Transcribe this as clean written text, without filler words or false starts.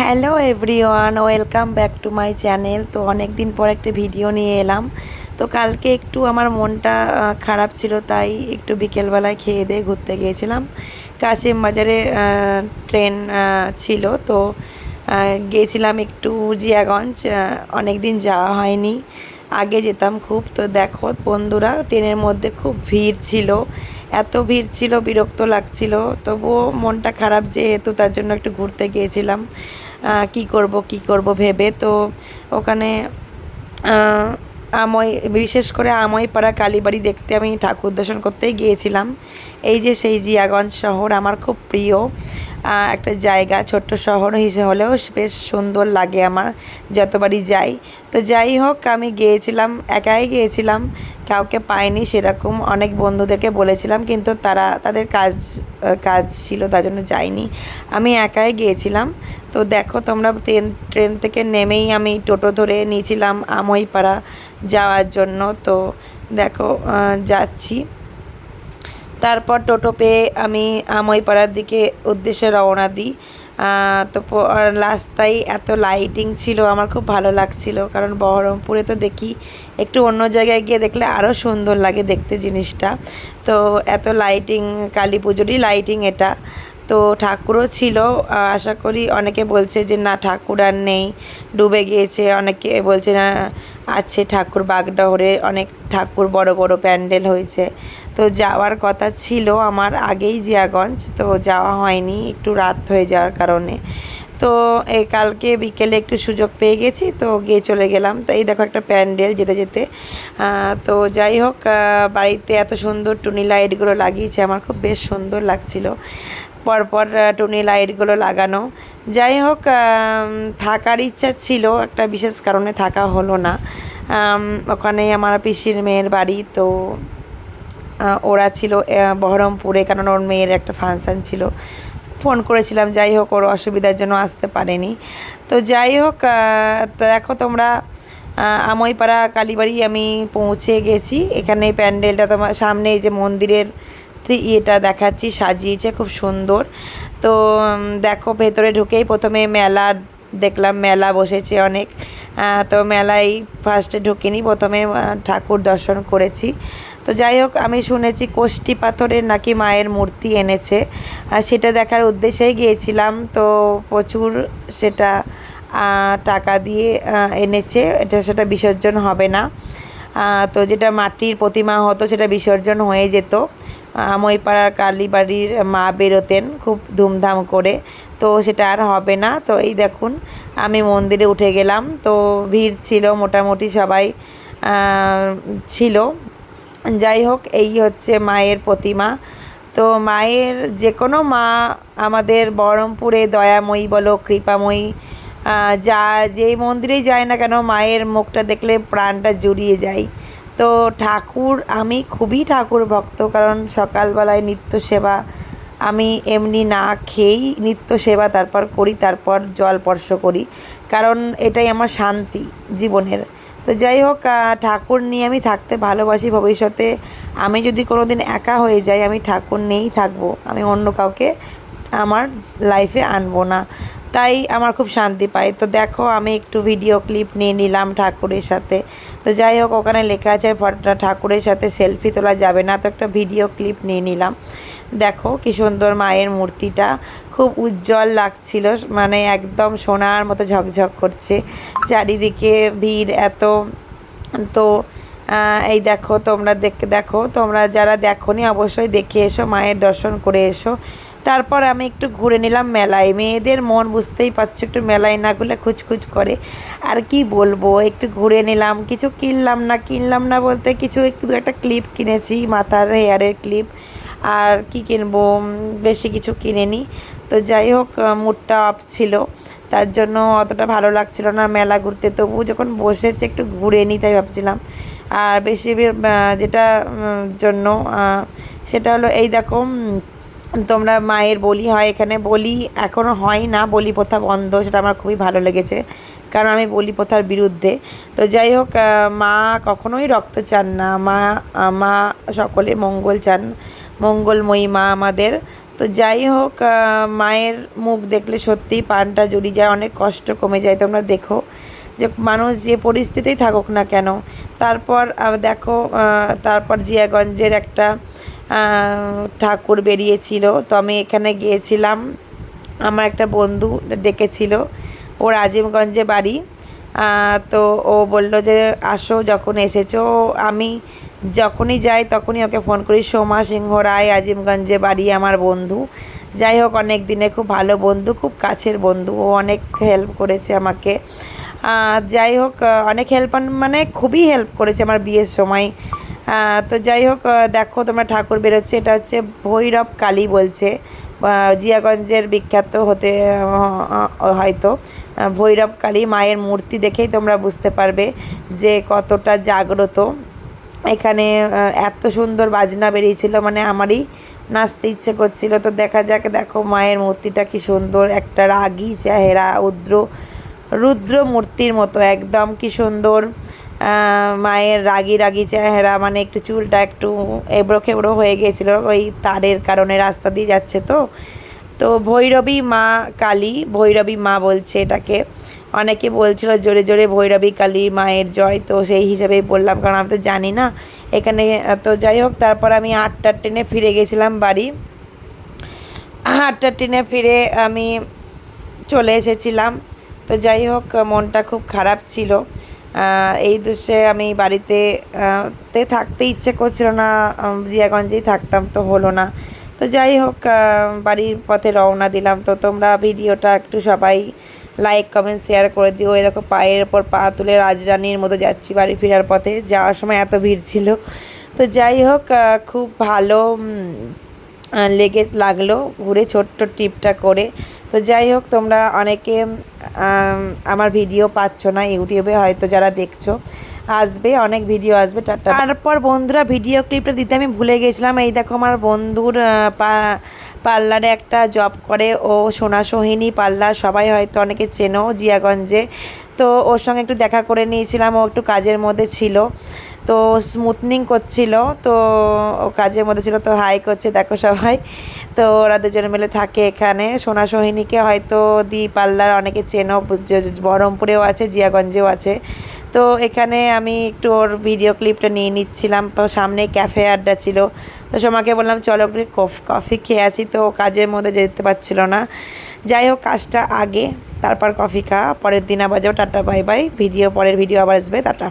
Hello everyone, welcome back to my channel. তো অনেক দিন পর একটা ভিডিও নিয়ে এলাম। তো কালকে একটু আমার মনটা খারাপ ছিল, তাই একটু বিকেলবেলায় খেয়ে দিয়ে ঘুরতে গিয়েছিলাম। কাশিম বাজারে ট্রেন ছিল, তো গিয়েছিলাম একটু জিয়াগঞ্জ। অনেক দিন যাওয়া হয়নি, আগে যেতাম খুব। তো দেখো বন্ধুরা, ট্রেনের মধ্যে খুব ভিড় ছিল, এত ভিড় ছিল বিরক্ত লাগছিল। তবুও মনটা খারাপ যেহেতু, তার জন্য একটু ঘুরতে গিয়েছিলাম কি করব ভেবে। তো ওখানে আমই, বিশেষ করে আমইপাড়া কালীবাড়ি দেখতে আমি ঠাকুর দর্শন করতেই গিয়েছিলাম। এই যে সেই জিয়াগঞ্জ শহর আমার খুব প্রিয় একটা জায়গা। ছোট্ট শহর হিসেবে হলেও বেশ সুন্দর লাগে আমার যতবারই যাই। তো যাই হোক, আমি গিয়েছিলাম, একাই গিয়েছিলাম, কাউকে পাইনি সেরকম। অনেক বন্ধুদেরকে বলেছিলাম, কিন্তু তাদের কাজ ছিল, তার জন্য যাইনি। আমি একাই গিয়েছিলাম। তো দেখো তোমরা, ট্রেন থেকে নেমেই আমি টোটো ধরে নিয়েছিলাম আমইপাড়া যাওয়ার জন্য। তো দেখো যাচ্ছি। তারপর টোটো পেয়ে আমি আমইপাড়ার দিকে উদ্দেশ্যে রওনা দিই। তো রাস্তায় এত লাইটিং ছিল, আমার খুব ভালো লাগছিল। কারণ বহরমপুরে তো দেখি, একটু অন্য জায়গায় গিয়ে দেখলে আরও সুন্দর লাগে দেখতে জিনিসটা। তো এত লাইটিং, কালী পুজোরই লাইটিং এটা। তো ঠাকুরও ছিল। আশা করি, অনেকে বলছে যে না ঠাকুর আর নেই, ডুবে গিয়েছে। অনেকে বলছে না আছে ঠাকুর, বাগডোহরে অনেক ঠাকুর, বড় বড় প্যান্ডেল হয়েছে। তো যাওয়ার কথা ছিল আমার আগেই জিয়াগঞ্জ, তো যাওয়া হয়নি একটু রাত হয়ে যাওয়ার কারণে। তো এই কালকে বিকেলে একটু সুযোগ পেয়ে গেছি, তো গিয়ে চলে গেলাম। তো এই দেখো একটা প্যান্ডেল যেতে যেতে। তো যাই হোক, বাড়িতে এত সুন্দর টুনি লাইটগুলো লাগিয়েছে, আমার খুব বেশ সুন্দর লাগছিল পরপর টুনি লাইটগুলো লাগানো। যাই হোক, থাকার ইচ্ছা ছিল, একটা বিশেষ কারণে থাকা হলো না। ওখানেই আমার পিসির মেয়ের বাড়ি। তো ওরা ছিল বহরমপুরে, কারণ ওর মেয়ের একটা ফাংশান ছিল। ফোন করেছিলাম, যাই হোক ওর অসুবিধার জন্য আসতে পারেনি। তো যাই হোক, দেখো তোমরা, আমইপাড়া কালীবাড়ি আমি পৌঁছে গেছি। এখানে প্যান্ডেলটা তোমার সামনে, এই যে মন্দিরের ইয়েটা দেখাচ্ছি, সাজিয়েছে খুব সুন্দর। তো দেখো ভেতরে ঢুকেই প্রথমে মেলা দেখলাম, মেলা বসেছে অনেক। তো মেলায় ফার্স্টে ঢুকিনি, প্রথমে ঠাকুর দর্শন করেছি। তো যাই হোক, আমি শুনেছি কোষ্ঠী পাথরের নাকি মায়ের মূর্তি এনেছে, সেটা দেখার উদ্দেশ্যেই গিয়েছিলাম। তো প্রচুর সেটা টাকা দিয়ে এনেছে, সেটা বিসর্জন হবে না। তো যেটা মাটির প্রতিমা হতো সেটা বিসর্জন হয়ে যেত। আমইপাড়ার কালীবাড়ির মা বেরোতেন খুব ধুমধাম করে, তো সেটা আর হবে না। তো এই দেখুন, আমি মন্দিরে উঠে গেলাম। তো ভিড় ছিল, মোটামুটি সবাই ছিল। যাই হোক, এই হচ্ছে মায়ের প্রতিমা। তো মায়ের, যে কোনো মা আমাদের বহরমপুরে দয়াময়ী বলো, কৃপাময়ী, যা যেই মন্দিরেই যায় না কেন, মায়ের মুখটা দেখলে প্রাণটা জুড়িয়ে যায়। তো ঠাকুর, আমি খুবই ঠাকুর ভক্ত, কারণ সকালবেলায় নিত্য সেবা, আমি এমনি না খেয়েই নিত্য সেবা তারপর করি, তারপর জল স্পর্শ করি, কারণ এটাই আমার শান্তি জীবনের। তো যাই হোক, ঠাকুর নিয়ে আমি থাকতে ভালোবাসি। ভবিষ্যতে আমি যদি কোনো দিন একা হয়ে যাই, আমি ঠাকুর নিয়েই থাকবো, আমি অন্য কাউকে আমার লাইফে আনবো না। তাই আমার খুব শান্তি পাই। তো দেখো, আমি একটু ভিডিও ক্লিপ নিয়ে নিলাম ঠাকুরের সাথে। তো যাই হোক, ওখানে লেখা আছে ঠাকুরের সাথে সেলফি তোলা যাবে না, তো একটা ভিডিও ক্লিপ নিয়ে নিলাম। দেখো কি সুন্দর মায়ের মূর্তিটা, খুব উজ্জ্বল লাগছিল, মানে একদম সোনার মতো ঝকঝক করছে। চারিদিকে ভিড় এত। তো এই দেখো তোমরা, দেখো তোমরা যারা দেখোনি অবশ্যই দেখে এসো, মায়ের দর্শন করে এসো। তারপর আমি একটু ঘুরে নিলাম মেলায়। মেয়েদের মন বুঝতেই পারছো, একটু মেলায় না ঘুরলে খুঁজখুঁজ করে। আর কি বলবো, একটু ঘুরে নিলাম, কিছু কিনলাম না বলতে কিছু একটু একটা ক্লিপ কিনেছি, মাথার হেয়ারের ক্লিপ। আর কি কিনবো, বেশি কিছু কিনিনি। তো যাই হোক, মুডটা অফ ছিল, তার জন্য অতটা ভালো লাগছিল না মেলা ঘুরতে। তবু যখন বসেছে একটু ঘুরে নিই, তাই ভাবছিলাম। আর বেশি যেটা জন্য সেটা হলো, এই দেখো তোমরা, মায়ের বলি হয় এখানে। বলি এখনও হয় না, বলি প্রথা বন্ধ, সেটা আমার খুবই ভালো লেগেছে, কারণ আমি বলি প্রথার বিরুদ্ধে। তো যাই হোক, মা কখনোই রক্ত চান না, মা সকলে মঙ্গল চান, মঙ্গলময়ী মা আমাদের। তো যাই হোক, মায়ের মুখ দেখলে সত্যিই প্রাণটা জুড়িয়ে যায়, অনেক কষ্ট কমে যায়। তোমরা দেখো যে মানুষ যে পরিস্থিতিতেই থাকুক না কেন, তারপর দেখো, তারপর জিয়াগঞ্জের একটা ঠাকুর বেরিয়েছিল, তো আমি এখানে গিয়েছিলাম। আমার একটা বন্ধু ডেকেছিল, ওর আজিমগঞ্জে বাড়ি। তো ও বলল যে আসো, যখন এসেছো। আমি যখনই যাই তখনই ওকে ফোন করি। সোমা সিংহ রায়, আজিমগঞ্জে বাড়ি, আমার বন্ধু। যাই হোক, অনেক দিনে খুব ভালো বন্ধু, খুব কাছের বন্ধু। ও অনেক হেল্প করেছে আমাকে। যাই হোক, অনেক হেল্প মানে খুবই হেল্প করেছে আমার বিয়ের সময়। তো যাই হোক, দেখো তোমরা ঠাকুর বেরোচ্ছে, এটা হচ্ছে ভৈরব কালী বলছে। জিয়াগঞ্জের বিখ্যাত হতে হয়তো ভৈরব কালী মায়ের মূর্তি দেখেই তোমরা বুঝতে পারবে যে কতটা জাগ্রত। এখানে এত সুন্দর বাজনা বেরিয়েছিল, মানে আমারই নাচতে ইচ্ছে করছিল। তো দেখা যাক, দেখো মায়ের মূর্তিটা কি সুন্দর, একটা রাগী চেহারা, রুদ্র মূর্তির মতো একদম, কি সুন্দর মায়ের রাগী রাগী চেহারা। মানে একটু চুলটা একটু এবড়ো খেবড়ো হয়ে গিয়েছিলো ওই তারের কারণে, রাস্তা দিয়ে যাচ্ছে তো। তো ভৈরবী মা কালী, ভৈরবী মা বলছে এটাকে। অনেকে বলছিল জোরে জোরে ভৈরবী কালী মায়ের জয়, তো সেই হিসাবেই বললাম, কারণ আমি তো জানি না এখানে। তো যাই হোক, তারপর আমি 8টার ট্রেনে ফিরে গেছিলাম বাড়ি। 8টার ট্রেনে ফিরে আমি চলে এসেছিলাম। তো যাই হোক, মনটা খুব খারাপ ছিল। এই দৃশ্যে আমি বাড়িতে থাকতে ইচ্ছে করছিল না, জিয়াগঞ্জেই থাকতাম, তো হলো না। তো যাই হোক, বাড়ির পথে রওনা দিলাম। তো তোমরা ভিডিওটা একটু সবাই লাইক কমেন্ট শেয়ার করে দিও। এই দেখো, পায়ের ওপর পা তুলে রাজরানীর মতো যাচ্ছি বাড়ি ফেরার পথে। যাওয়ার সময় এত ভিড় ছিল। তো যাই হোক, খুব ভালো লাগলো ঘুরে ছোট্ট ট্রিপটা করে। তো যাই হোক, তোমরা অনেকে আমার ভিডিও পাচ্ছ না ইউটিউবে, হয়তো যারা দেখছো আসবে, অনেক ভিডিও আসবে। তারপর বন্ধুরা, ভিডিও ক্লিপটা দিতে আমি ভুলে গেছিলাম। এই দেখো, আমার বন্ধুর পার্লারে একটা জব করে ও, সোনা সোহিনী পার্লার, সবাই হয়তো অনেকে চেনো জিয়াগঞ্জে। তো ওর সঙ্গে একটু দেখা করে নিয়েছিলাম, ও একটু কাজের মধ্যে ছিল, তো স্মুথনিং করছিল, তো ও কাজের মধ্যে ছিল, তো হাই করছে দেখো সবাই। তো ওরা দুজনে মিলে থাকে এখানে। সোনা সোহিনীকে হয়তো দি পার্লার অনেকে চেনো, বহরমপুরেও আছে, জিয়াগঞ্জেও আছে। তো এখানে আমি একটু ওর ভিডিও ক্লিপটা নিয়ে নিচ্ছিলাম। তো সামনে ক্যাফে আড্ডা ছিল, তো সোমাকে বললাম চলো একটু কফি খেয়ে আসি। তো কাজের মধ্যে যেতে পারছিল না। যাই হোক, কাজটা আগে, তারপর কফি খাওয়া, পরের দিন আবার যাও। Tata bye bye. পরের ভিডিও আবার আসবে, টাটা।